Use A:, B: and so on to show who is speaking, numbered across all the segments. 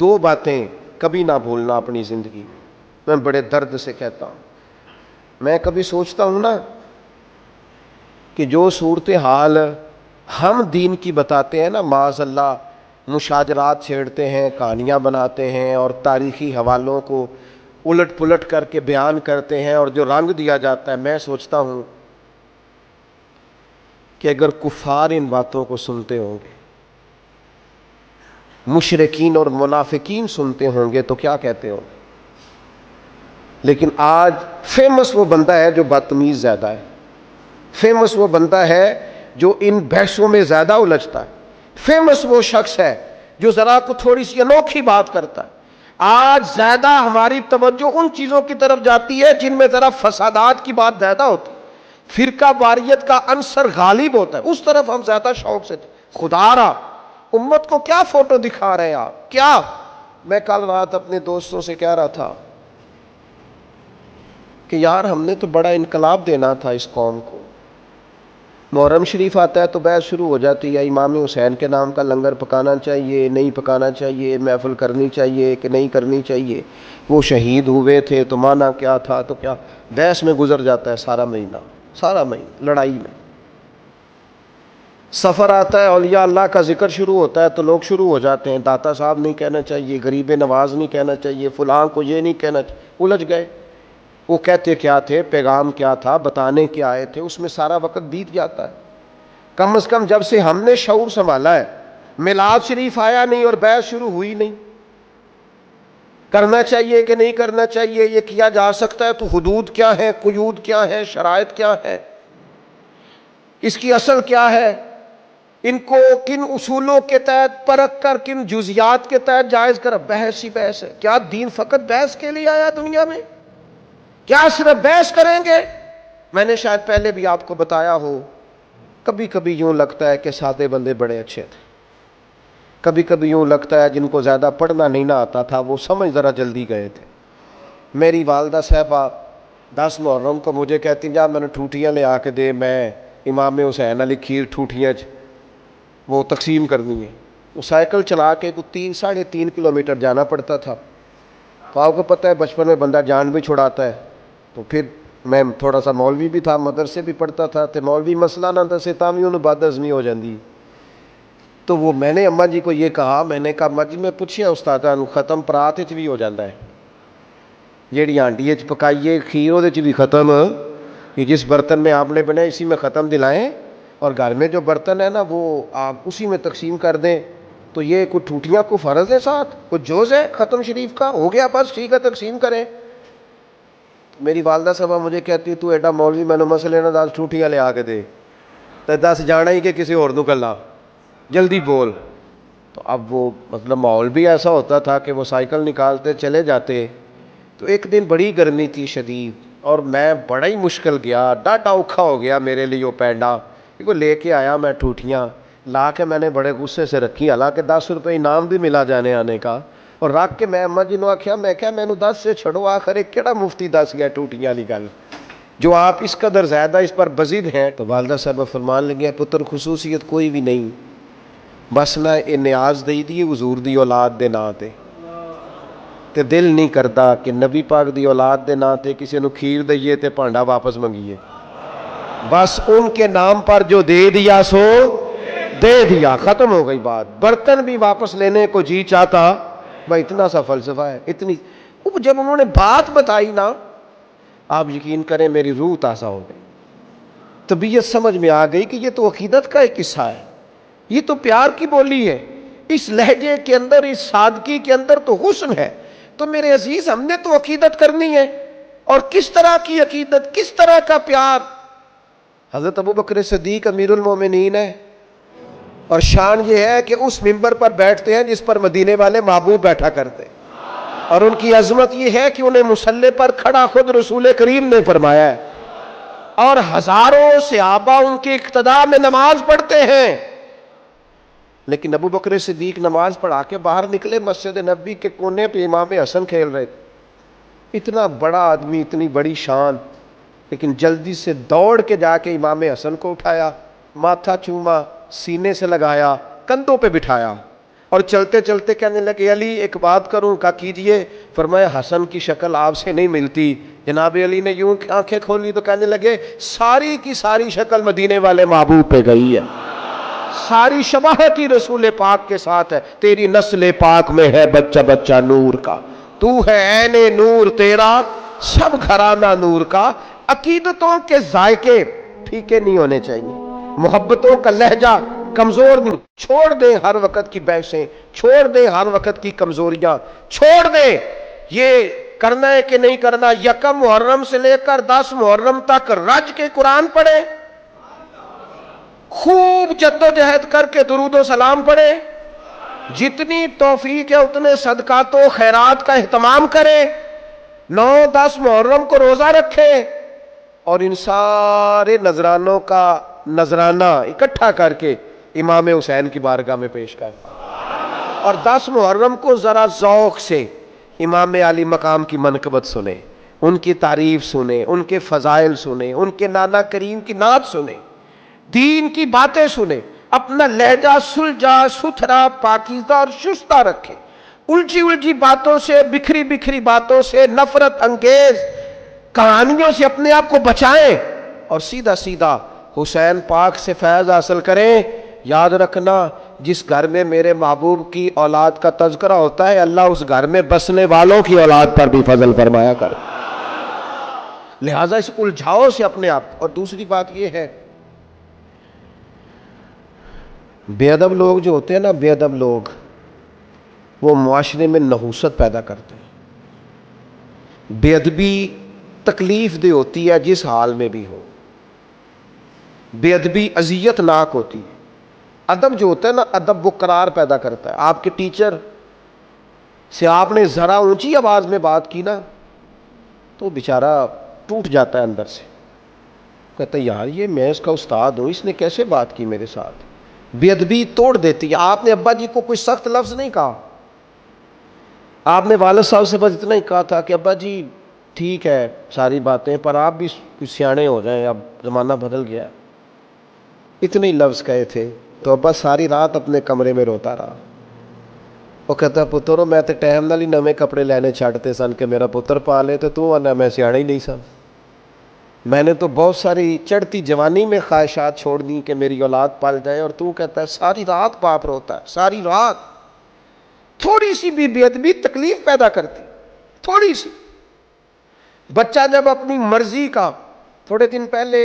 A: دو باتیں کبھی نہ بھولنا اپنی زندگی میں بڑے درد سے کہتا ہوں. میں کبھی سوچتا ہوں نا کہ جو صورتحال ہم دین کی بتاتے ہیں نا، معاذ اللہ مشاجرات چھیڑتے ہیں، کہانیاں بناتے ہیں اور تاریخی حوالوں کو الٹ پلٹ کر کے بیان کرتے ہیں اور جو رنگ دیا جاتا ہے، میں سوچتا ہوں کہ اگر کفار ان باتوں کو سنتے ہوں گے، مشرکین اور منافقین سنتے ہوں گے تو کیا کہتے ہوں گے. لیکن آج فیمس وہ بندہ ہے جو بدتمیز زیادہ ہے، فیمس وہ بندہ ہے جو ان بحثوں میں زیادہ الجھتا ہے، فیمس وہ شخص ہے جو ذرا کو تھوڑی سی انوکھی بات کرتا ہے. آج زیادہ ہماری توجہ ان چیزوں کی طرف جاتی ہے جن میں ذرا فسادات کی بات زیادہ ہوتی ہے، فرقہ واریت کا عنصر غالب ہوتا ہے، اس طرف ہم زیادہ شوق سے. خدا را امت کو کیا فوٹو دکھا رہے ہیں آپ کیا. میں کل رات اپنے دوستوں سے کہہ رہا تھا کہ یار ہم نے تو بڑا انقلاب دینا تھا اس قوم کو. محرم شریف آتا ہے تو بحث شروع ہو جاتی ہے، امام حسین کے نام کا لنگر پکانا چاہیے نہیں پکانا چاہیے، محفل کرنی چاہیے کہ نہیں کرنی چاہیے، وہ شہید ہوئے تھے تو مانا کیا تھا، تو کیا بحث میں گزر جاتا ہے سارا مہینہ لڑائی میں. سفر آتا ہے، اولیاء اللہ کا ذکر شروع ہوتا ہے تو لوگ شروع ہو جاتے ہیں، داتا صاحب نہیں کہنا چاہیے، غریب نواز نہیں کہنا چاہیے، فلاں کو یہ نہیں کہنا چاہیے. الجھ گئے. وہ کہتے کیا تھے، پیغام کیا تھا، بتانے کیا آئے تھے، اس میں سارا وقت بیت جاتا ہے. کم از کم جب سے ہم نے شعور سنبھالا ہے، میلاد شریف آیا نہیں اور بحث شروع ہوئی نہیں، کرنا چاہیے کہ نہیں کرنا چاہیے، یہ کیا جا سکتا ہے تو حدود کیا ہے، قیود کیا ہے، شرائط کیا ہے، اس کی اصل کیا ہے، ان کو کن اصولوں کے تحت پرکھ کر کن جزیات کے تحت جائز کر. بحث ہی بحث ہے. کیا دین فقط بحث کے لیے آیا دنیا میں؟ کیا صرف بحث کریں گے؟ میں نے شاید پہلے بھی آپ کو بتایا ہو، کبھی کبھی یوں لگتا ہے کہ سادے بندے بڑے اچھے تھے، کبھی کبھی یوں لگتا ہے جن کو زیادہ پڑھنا نہیں نہ آتا تھا وہ سمجھ ذرا جلدی گئے تھے. میری والدہ صاحبہ 10 محرم کو مجھے کہتی جا میں نے ٹھوٹیاں لے آ کے دے، میں امام حسین علی کھیر ٹھوٹیاں وہ تقسیم کرنی ہے. وہ سائیکل چلا کے 3.5 کلومیٹر جانا پڑتا تھا. تو آپ کو پتہ ہے بچپن میں بندہ جان بھی چھڑاتا ہے. تو پھر میں تھوڑا سا مولوی بھی تھا، مدرسے بھی پڑھتا تھا، تو مولوی مسئلہ نہ دسے تامی انہوں بد ہضمی ہو جاندی. تو وہ میں نے اماں جی کو یہ کہا، میں نے کہا اماں جی میں پوچھیا استاداں نوں ختم پرات وچ بھی ہو جاتا ہے، جیڑی ہانڈی وچ پکائیے کھیر ਉਹਦੇ 'ਚ بھی ختم، کہ جس برتن میں آپ نے بنایا اسی میں ختم دلائیں، اور گھر میں جو برتن ہے نا وہ آپ اسی میں تقسیم کر دیں. تو یہ کوئی ٹوٹیاں کو فرض ہے، ساتھ کوئی جوز ہے ختم شریف کا، ہو گیا بس ٹھیک ہے تقسیم کریں. میری والدہ صاحبہ مجھے کہتی تو ایڈا مولوی میں نے مسئلے نہ 10 ٹوٹیاں لے آ کے دے، تو 10 جانا ہی کہ کسی اور نو کلا جلدی بول. تو اب وہ مطلب ماحول بھی ایسا ہوتا تھا کہ وہ سائیکل نکالتے چلے جاتے. تو ایک دن بڑی گرمی تھی شدید، اور میں بڑا ہی مشکل گیا، ڈاٹا اوکھا ہو گیا میرے لیے وہ پینڈا، کیونکہ لے کے آیا میں ٹوٹیاں لا کے میں نے بڑے غصے سے رکھی، حالانکہ 10 روپے انعام بھی ملا جانے آنے کا. اور رکھ کے میں اماں جی نو آخیا، میں کہا مینوں 10 سے چھڑو، آخر ایک کیڑا مفتی دس گیا ٹوٹیاں والی گل جو آپ اس قدر زیادہ اس پر بزد ہیں. تو والدہ صاحب فرمان لگے پتر خصوصیت کوئی بھی نہیں، بس نہ یہ نیاز دئی دی حضور دی اولاد دے نا تے دل نہیں کرتا کہ نبی پاک دی اولاد دے نا تے کسی نو کھیر دئیے تے پانڈا واپس منگیے. بس ان کے نام پر جو دے دیا سو دے دیا، ختم ہو گئی بات. برتن بھی واپس لینے کو جی چاہتا، بھائی اتنا سا فلسفہ ہے. اتنی جب انہوں نے بات بتائی نا، آپ یقین کریں میری روح تازہ ہو گئی، طبیعت سمجھ میں آ گئی کہ یہ تو عقیدت کا ایک قصہ ہے، یہ تو پیار کی بولی ہے، اس لہجے کے اندر، اس سادگی کے اندر تو حسن ہے. تو میرے عزیز ہم نے تو عقیدت کرنی ہے، اور کس طرح کی عقیدت، کس طرح کا پیار. حضرت ابوبکر صدیق امیر المومنین ہے، اور شان یہ ہے کہ اس ممبر پر بیٹھتے ہیں جس پر مدینے والے محبوب بیٹھا کرتے، اور ان کی عظمت یہ ہے کہ انہیں مصلی پر کھڑا خود رسول کریم نے فرمایا ہے، اور ہزاروں صحابہ ان کی اقتداء میں نماز پڑھتے ہیں. لیکن ابوبکر صدیق نماز پڑھا کے باہر نکلے، مسجد نبوی کے کونے پہ امام حسن کھیل رہے تھے. اتنا بڑا آدمی، اتنی بڑی شان، لیکن جلدی سے دوڑ کے جا کے امام حسن کو اٹھایا، ماتھا چوما، سینے سے لگایا، کندھوں پہ بٹھایا، اور چلتے چلتے کہنے لگے علی ایک بات کروں؟ کہا کیجئے۔ فرمایا حسن کی شکل آپ سے نہیں ملتی۔ جناب علی نے یوں آنکھیں کھولی تو کہنے لگے ساری کی ساری شکل مدینے والے محبوب پہ گئی ہے، ساری شباہت ہی رسول پاک کے ساتھ ہے۔ تیری نسل پاک میں ہے بچہ بچہ نور کا، تو ہے عین نور تیرا سب گھرانہ نور کا۔ عقیدتوں کے ذائقے پھیکے نہیں ہونے چاہیے، محبتوں کا لہجہ کمزور نہیں۔ چھوڑ دیں ہر وقت کی بحثیں، چھوڑ دیں ہر وقت کی کمزوریاں، چھوڑ دیں یہ کرنا ہے کہ نہیں کرنا۔ یکم محرم سے لے کر 10 محرم تک رج کے قرآن پڑھیں، خوب جدوجہد کر کے درود و سلام پڑھیں، جتنی توفیق ہے اتنے صدقات و خیرات کا اہتمام کریں، 9-10 محرم کو روزہ رکھیں، اور ان سارے نذرانوں کا نذرانہ اکٹھا کر کے امام حسین کی بارگاہ میں پیش کریں، اور 10 محرم کو ذرا ذوق سے امام علی مقام کی منقبت سنیں، ان کی تعریف سنیں، ان کے فضائل سنیں، ان کے نانا کریم کی نعت سنیں، دین کی باتیں سنیں، اپنا لہجہ سلجھا ستھرا پاکیزہ اور شستہ رکھیں، الجھی الجھی باتوں سے، بکھری بکھری باتوں سے، نفرت انگیز کہانیوں سے اپنے آپ کو بچائیں، اور سیدھا سیدھا حسین پاک سے فیض حاصل کریں۔ یاد رکھنا جس گھر میں میرے محبوب کی اولاد کا تذکرہ ہوتا ہے اللہ اس گھر میں بسنے والوں کی اولاد پر بھی فضل فرمایا کر، لہذا اس الجھاؤ سے اپنے آپ۔ اور دوسری بات یہ ہے، بے ادب لوگ جو ہوتے ہیں نا، بے ادب لوگ وہ معاشرے میں نحوست پیدا کرتے ہیں۔ بے ادبی تکلیف دہ ہوتی ہے جس حال میں بھی ہو، بے ادبی اذیت ناک ہوتی ہے۔ ادب جو ہوتا ہے نا، ادب وہ قرار پیدا کرتا ہے۔ آپ کے ٹیچر سے آپ نے ذرا اونچی آواز میں بات کی نا تو بیچارہ ٹوٹ جاتا ہے اندر سے، کہتا ہے یار یہ میں اس کا استاد ہوں، اس نے کیسے بات کی میرے ساتھ۔ بے ادبی توڑ دیتی ہے۔ آپ نے ابا جی کو کوئی سخت لفظ نہیں کہا، آپ نے والد صاحب سے بس اتنا ہی کہا تھا کہ ابا جی ٹھیک ہے ساری باتیں، پر آپ بھی کچھ سیانے ہو جائیں، اب زمانہ بدل گیا، اتنے ہی لفظ کہے تھے۔ تو ابا ساری رات اپنے کمرے میں روتا رہا۔ وہ کہتا پترو میں تے ٹائم نال ہی نویں کپڑے لینے چھڈتے سن کہ میرا پتر پا لے، تو آنا میں سیاڑا ہی نہیں سن۔ میں نے تو بہت ساری چڑھتی جوانی میں خواہشات چھوڑ دی کہ میری اولاد پال جائے، اور تو کہتا ہے ساری رات باپ روتا ہے، ساری رات۔ تھوڑی سی بھی بے ادبی تکلیف پیدا کرتی، تھوڑی سی۔ بچہ جب اپنی مرضی کا، تھوڑے دن پہلے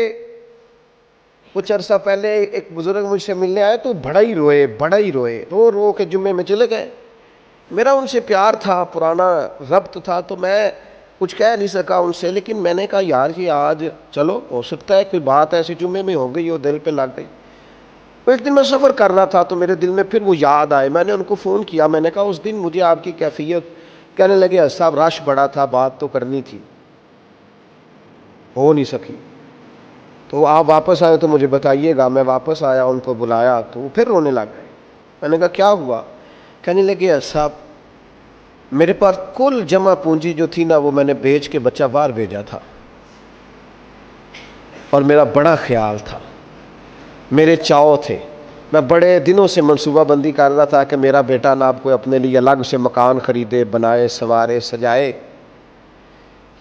A: کچھ عرصہ پہلے ایک بزرگ مجھ سے ملنے آئے تو بڑا ہی روئے، رو رو کے جمعے میں چلے گئے۔ میرا ان سے پیار تھا، پرانا ربط تھا، تو میں کچھ کہہ نہیں سکا ان سے، لیکن میں نے کہا یار یہ آج چلو ہو سکتا ہے کوئی بات ایسی جمعے میں ہو گئی ہو، دل پہ لگ گئی۔ ایک دن میں سفر کر رہا تھا تو میرے دل میں پھر وہ یاد آئے، میں نے ان کو فون کیا، میں نے کہا اس دن مجھے آپ کی کیفیت، کہنے لگے صاحب رش بڑا تھا، بات تو کرنی تھی، ہو نہیں سکی، تو آپ واپس آئے تو مجھے بتائیے گا۔ میں واپس آیا، ان کو بلایا تو وہ پھر رونے لگ گئے۔ میں نے کہا کیا ہوا؟ کہنے لگے صاحب میرے پاس کل جمع پونجی جو تھی نا وہ میں نے بیچ کے بچہ باہر بھیجا تھا، اور میرا بڑا خیال تھا، میرے چاؤ تھے، میں بڑے دنوں سے منصوبہ بندی کر رہا تھا کہ میرا بیٹا نا آپ کو اپنے لیے الگ سے مکان خریدے، بنائے، سنوارے، سجائے،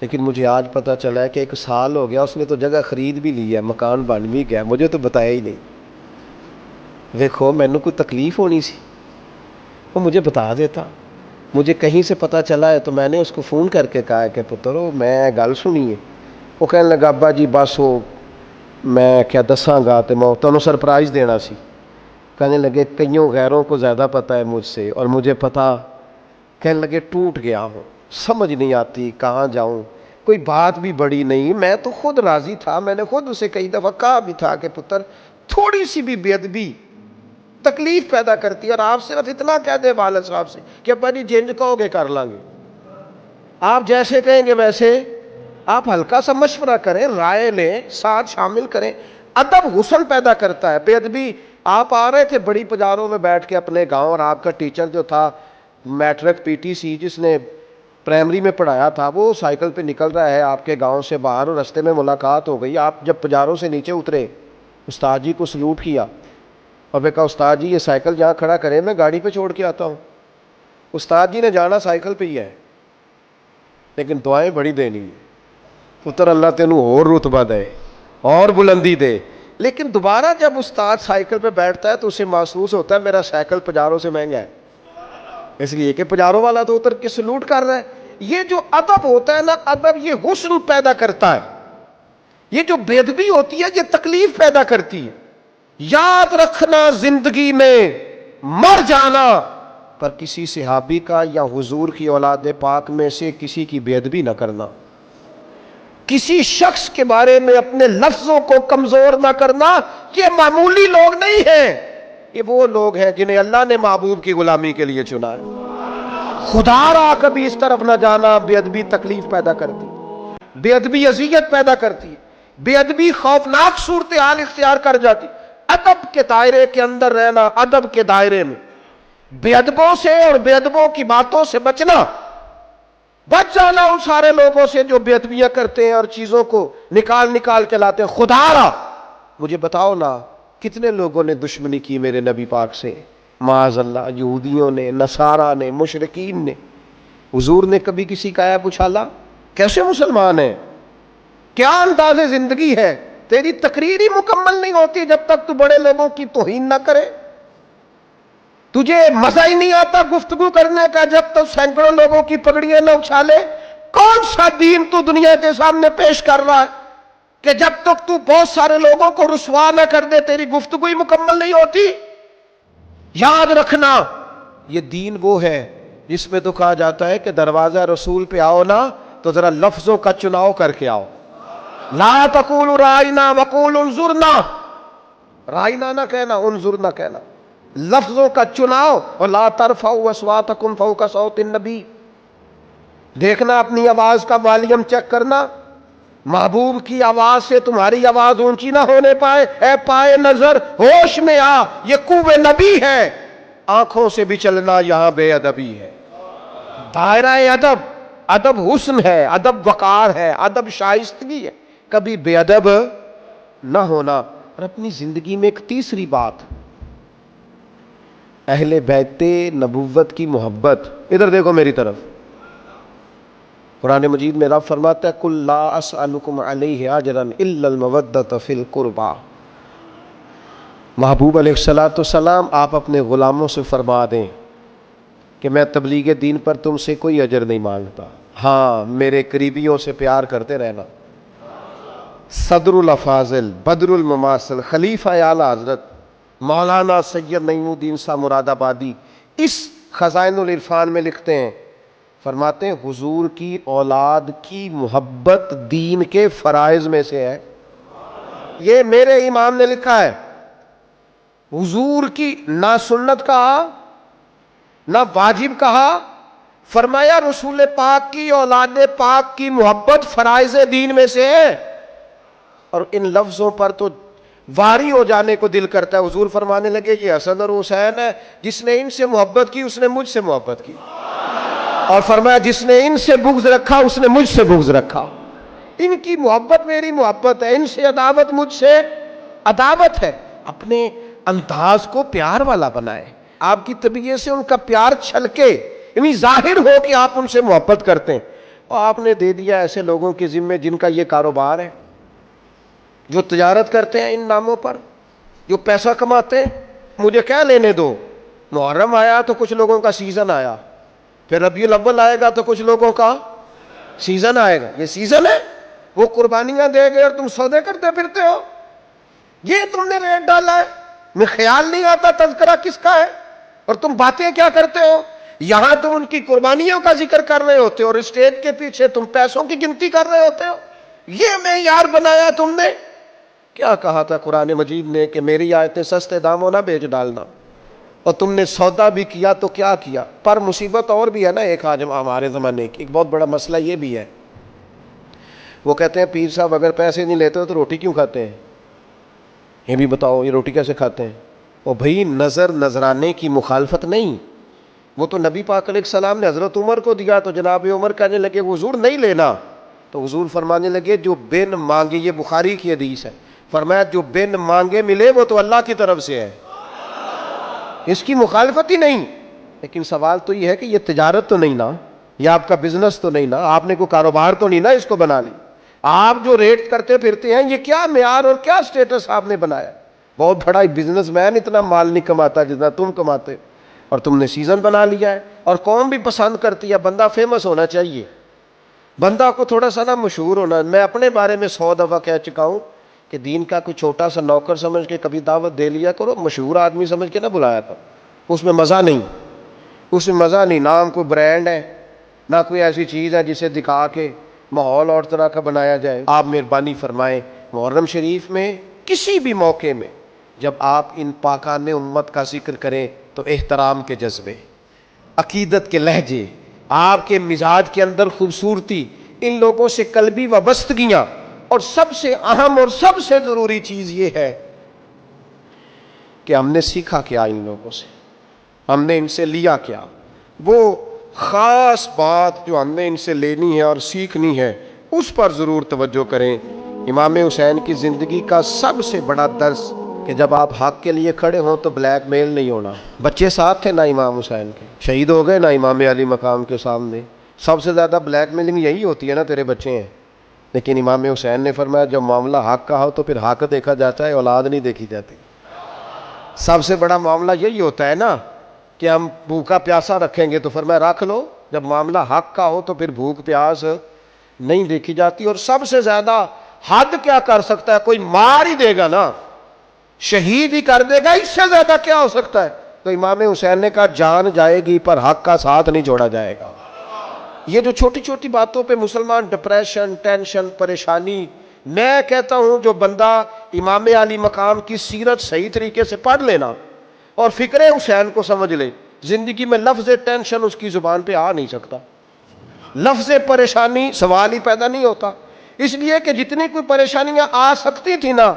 A: لیکن مجھے آج پتہ چلا ہے کہ 1 سال ہو گیا اس نے تو جگہ خرید بھی لی ہے، مکان بن بھی گیا، مجھے تو بتایا ہی نہیں۔ دیکھو مینوں کوئی تکلیف ہونی سی وہ مجھے بتا دیتا، مجھے کہیں سے پتہ چلا ہے تو میں نے اس کو فون کر کے کہا کہ پترو میں گل سنی ہے۔ وہ کہنے لگا ابا جی بس وہ میں کیا دساں گا تو میں تمہیں سرپرائز دینا سی۔ کہنے لگے کئیوں غیروں کو زیادہ پتہ ہے مجھ سے اور مجھے پتہ، کہنے لگے ٹوٹ گیا ہوں، سمجھ نہیں آتی کہاں جاؤں، کوئی بات بھی بڑی نہیں، میں تو خود راضی تھا، میں نے خود اسے کئی دفعہ کہا بھی تھا کہ پتر تھوڑی سی بھی بے ادبی تکلیف پیدا کرتی ہے، اور آپ صرف اتنا کہہ دیں والد صاحب سے کہ ابا جی جنج کہو گے کر لیں گے، آپ جیسے کہیں گے ویسے، آپ ہلکا سا مشورہ کریں، رائے لیں، ساتھ شامل کریں۔ ادب حسن پیدا کرتا ہے، بے ادبی۔ آپ آ رہے تھے بڑی بازاروں میں بیٹھ کے اپنے گاؤں، اور آپ کا ٹیچر جو تھا میٹرک پی ٹی سی جس نے پرائمری میں پڑھایا تھا وہ سائیکل پہ نکل رہا ہے آپ کے گاؤں سے باہر، اور رستے میں ملاقات ہو گئی، آپ جب بازاروں سے نیچے اترے استاد جی کو سلوٹ کیا، اور میں کہا استاد جی یہ سائیکل جہاں کھڑا کرے میں گاڑی پہ چھوڑ کے آتا ہوں. استاد جی نے جانا سائیکل پہ ہی ہے لیکن دعائیں بڑی دینی ہے. پتر اللہ تینوں اور رتبہ دے اور بلندی دے. لیکن دوبارہ جب استاد سائیکل پہ بیٹھتا ہے تو اسے محسوس ہوتا ہے میرا سائیکل پجاروں سے مہنگا ہے, اس لیے کہ پجاروں والا تو اتر کے سلوٹ کر رہا ہے. یہ جو ادب ہوتا ہے نا, ادب یہ حسن پیدا کرتا ہے. یہ جو بے ادبی ہوتی ہے یہ تکلیف پیدا کرتی ہے. یاد رکھنا زندگی میں مر جانا پر کسی صحابی کا یا حضور کی اولاد پاک میں سے کسی کی بے ادبی نہ کرنا, کسی شخص کے بارے میں اپنے لفظوں کو کمزور نہ کرنا. یہ معمولی لوگ نہیں ہیں, یہ وہ لوگ ہیں جنہیں اللہ نے محبوب کی غلامی کے لیے چنا ہے. خدا را کبھی اس طرف نہ جانا. بے ادبی تکلیف پیدا کرتی, بے ادبی اذیت پیدا کرتی, بے ادبی خوفناک صورتحال اختیار کر جاتی. ادب کے دائرے کے اندر رہنا, ادب کے دائرے میں بے ادبوں سے اور بے ادبوں کی باتوں سے بچنا, بچ جانا ان سارے لوگوں سے جو بے ادبیاں کرتے ہیں اور چیزوں کو نکال نکال کے لاتے ہیں. خدا را مجھے بتاؤ نا کتنے لوگوں نے دشمنی کی میرے نبی پاک سے, معاذ اللہ, یہودیوں نے, نصارہ نے, مشرکین نے. حضور نے کبھی کسی کا عیب اچھالا؟ کیسے مسلمان ہیں؟ کیا انداز زندگی ہے؟ تیری تقریر ہی مکمل نہیں ہوتی جب تک تو بڑے لوگوں کی توہین نہ کرے. تجھے مزہ ہی نہیں آتا گفتگو کرنے کا جب تک سینکڑوں لوگوں کی پگڑیاں نہ اچھالے. کون سا دین تو دنیا کے سامنے پیش کر رہا ہے کہ جب تک تو بہت سارے لوگوں کو رسوا نہ کر دے تیری گفتگو ہی مکمل نہیں ہوتی؟ یاد رکھنا یہ دین وہ ہے جس میں تو کہا جاتا ہے کہ دروازہ رسول پہ آؤ نا تو ذرا لفظوں کا چناؤ کر کے آؤ. لا تقولوا رائنا وقولوا انظرنا, رائنا نہ کہنا, انظرنا کہنا. لفظوں کا چناؤ. اور لا ترفعوا اصواتکم فوق صوت النبی, دیکھنا اپنی آواز کا والیوم چیک کرنا, محبوب کی آواز سے تمہاری آواز اونچی نہ ہونے پائے. اے پائے نظر ہوش میں آ, یہ کوہ نبی ہے. آنکھوں سے بھی چلنا یہاں بے ادبی ہے. دائرہ ادب, ادب حسن ہے, ادب وقار ہے, ادب شائستگی ہے, کبھی بے ادب نہ ہونا. اور اپنی زندگی میں ایک تیسری بات, اہل بیت نبوت کی محبت. ادھر دیکھو میری طرف, قرآن مجید میں رب فرماتا ہے قل لا اسألکم علیہ اجرا الا المودۃ فی القربى. محبوب علیہ الصلوۃ والسلام آپ اپنے غلاموں سے فرما دیں کہ میں تبلیغ دین پر تم سے کوئی اجر نہیں مانگتا, ہاں میرے قریبیوں سے پیار کرتے رہنا. صدر الافاضل, بدر المماثل, خلیفہ اعلی حضرت مولانا سید نعیم الدین صاحب مراد آبادی اس خزائن العرفان میں لکھتے ہیں, فرماتے ہیں حضور کی اولاد کی محبت دین کے فرائض میں سے ہے. یہ میرے امام نے لکھا ہے. حضور کی نہ سنت کہا نہ واجب کہا, فرمایا رسول پاک کی اولاد پاک کی محبت فرائض دین میں سے ہے. اور ان لفظوں پر تو واری ہو جانے کو دل کرتا ہے. حضور فرمانے لگے یہ حسن اور حسین ہے, جس نے ان سے محبت کی اس نے مجھ سے محبت کی. اور فرمایا جس نے ان سے بغض رکھا اس نے مجھ سے بغض رکھا. ان کی محبت میری محبت ہے, ان سے عداوت مجھ سے عداوت ہے. اپنے انداز کو پیار والا بنائے, آپ کی طبیعت سے ان کا پیار چھلکے, یعنی ظاہر ہو کہ آپ ان سے محبت کرتے ہیں. اور آپ نے دے دیا ایسے لوگوں کے ذمے جن کا یہ کاروبار ہے, جو تجارت کرتے ہیں ان ناموں پر, جو پیسہ کماتے ہیں. مجھے کیا لینے دو, محرم آیا تو کچھ لوگوں کا سیزن آیا, پھر ربیع الاول آئے گا تو کچھ لوگوں کا سیزن آئے گا. یہ سیزن ہے, وہ قربانیاں دے گئے اور تم سودے کرتے پھرتے ہو. یہ تم نے ریٹ ڈالا ہے, میں خیال نہیں آتا تذکرہ کس کا ہے, اور تم باتیں کیا کرتے ہو. یہاں تم ان کی قربانیوں کا ذکر کر رہے ہوتے ہو اور اسٹیج کے پیچھے تم پیسوں کی گنتی کر رہے ہوتے ہو. یہ معیار بنایا تم نے. کیا کہا تھا قرآن مجید نے کہ میری آیتیں سستے داموں نہ بیچ ڈالنا, اور تم نے سودا بھی کیا تو کیا کیا. پر مصیبت اور بھی ہے نا ایک آج ہمارے زمانے کی, ایک بہت بڑا مسئلہ یہ بھی ہے. وہ کہتے ہیں پیر صاحب اگر پیسے نہیں لیتے تو روٹی کیوں کھاتے ہیں؟ یہ بھی بتاؤ یہ روٹی کیسے کھاتے ہیں؟ اور بھائی نظر نذرانے کی مخالفت نہیں, وہ تو نبی پاک علیہ السلام نے حضرت عمر کو دیا تو جناب عمر کہنے لگے حضور نہیں لینا, تو حضور فرمانے لگے جو بن مانگے, یہ بخاری کی حدیث ہے, فرمایا جو بن مانگے ملے وہ تو اللہ کی طرف سے ہے. اس کی مخالفت ہی نہیں، لیکن سوال تو یہ ہے کہ یہ تجارت تو نہیں نا، یہ آپ کا بزنس تو نہیں نا، آپ نے کوئی کاروبار تو نہیں نا اس کو بنا لی۔ آپ جو ریٹ کرتے پھرتے ہیں یہ کیا معیار اور کیا سٹیٹس آپ نے بنایا؟ بہت بڑا بزنس مین اتنا مال نہیں کماتا جتنا تم کماتے، اور تم نے سیزن بنا لیا ہے، اور قوم بھی پسند کرتی ہے۔ بندہ فیمس ہونا چاہیے، بندہ کو تھوڑا سا نا مشہور ہونا۔ میں اپنے بارے میں 100 دفعہ کہہ چکا ہوں کہ دین کا کوئی چھوٹا سا نوکر سمجھ کے کبھی دعوت دے لیا کرو، مشہور آدمی سمجھ کے نہ بلایا تھا، اس میں مزہ نہیں، اس میں مزہ نہیں۔ نام کوئی برانڈ ہے، نہ کوئی ایسی چیز ہے جسے دکھا کے ماحول اور طرح کا بنایا جائے۔ آپ مہربانی فرمائیں، محرم شریف میں کسی بھی موقع میں جب آپ ان پاکان امت کا ذکر کریں تو احترام کے جذبے، عقیدت کے لہجے، آپ کے مزاج کے اندر خوبصورتی، ان لوگوں سے قلبی وابستگیاں، اور سب سے اہم اور سب سے ضروری چیز یہ ہے کہ ہم نے سیکھا کیا ان لوگوں سے، ہم نے ان سے لیا کیا۔ وہ خاص بات جو ہم نے ان سے لینی ہے اور سیکھنی ہے اس پر ضرور توجہ کریں۔ امام حسین کی زندگی کا سب سے بڑا درس کہ جب آپ حق کے لیے کھڑے ہوں تو بلیک میل نہیں ہونا۔ بچے ساتھ تھے نا امام حسین کے، شہید ہو گئے نا امام علی مقام کے سامنے، سب سے زیادہ بلیک میلنگ یہی ہوتی ہے نا، تیرے بچے ہیں۔ لیکن امام حسین نے فرمایا جب معاملہ حق کا ہو تو پھر حق دیکھا جاتا ہے، اولاد نہیں دیکھی جاتی۔ سب سے بڑا معاملہ یہی ہوتا ہے نا کہ ہم بھوکا پیاسا رکھیں گے، تو فرمایا رکھ لو، جب معاملہ حق کا ہو تو پھر بھوک پیاس نہیں دیکھی جاتی۔ اور سب سے زیادہ حد کیا کر سکتا ہے؟ کوئی مار ہی دے گا نا، شہید ہی کر دے گا، اس سے زیادہ کیا ہو سکتا ہے؟ تو امام حسین نے کہا جان جائے گی پر حق کا ساتھ نہیں چھوڑا جائے گا۔ یہ جو چھوٹی چھوٹی باتوں پہ مسلمان ڈپریشن، ٹینشن، پریشانی، میں کہتا ہوں جو بندہ امام علی مقام کی سیرت صحیح طریقے سے پڑھ لینا اور فکر حسین کو سمجھ لے، زندگی میں لفظ ٹینشن اس کی زبان پہ آ نہیں سکتا، لفظ پریشانی سوال ہی پیدا نہیں ہوتا۔ اس لیے کہ جتنی کوئی پریشانیاں آ سکتی تھی نا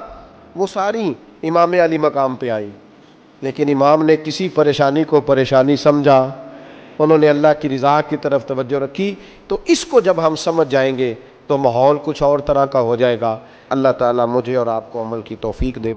A: وہ ساری امام علی مقام پہ آئی، لیکن امام نے کسی پریشانی کو پریشانی سمجھا، انہوں نے اللہ کی رضا کی طرف توجہ رکھی۔ تو اس کو جب ہم سمجھ جائیں گے تو ماحول کچھ اور طرح کا ہو جائے گا۔ اللہ تعالیٰ مجھے اور آپ کو عمل کی توفیق دے۔